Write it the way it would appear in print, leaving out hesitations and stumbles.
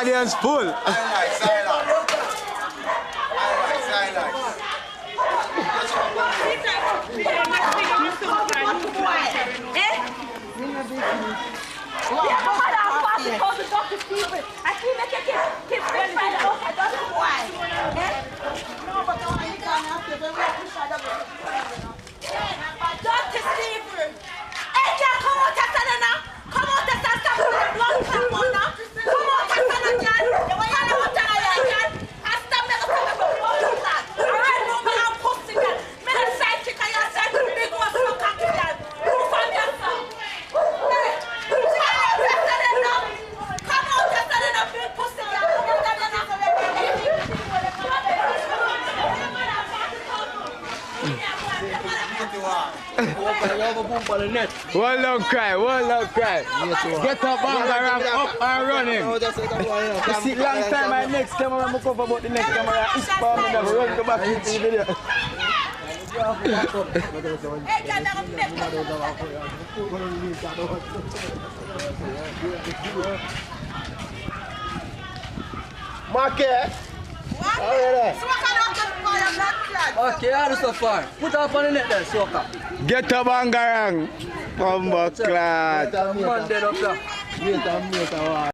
Audience full. Well, don't cry, well, don't cry. Get up, Bangarang, up and running. You see, long time my next camera, I'm cover about the next camera. It's for me, never run go back into the video. Market. Okay, how do so far? Put up on the net there, Soka. Get up, Bangarang. Come back, lad.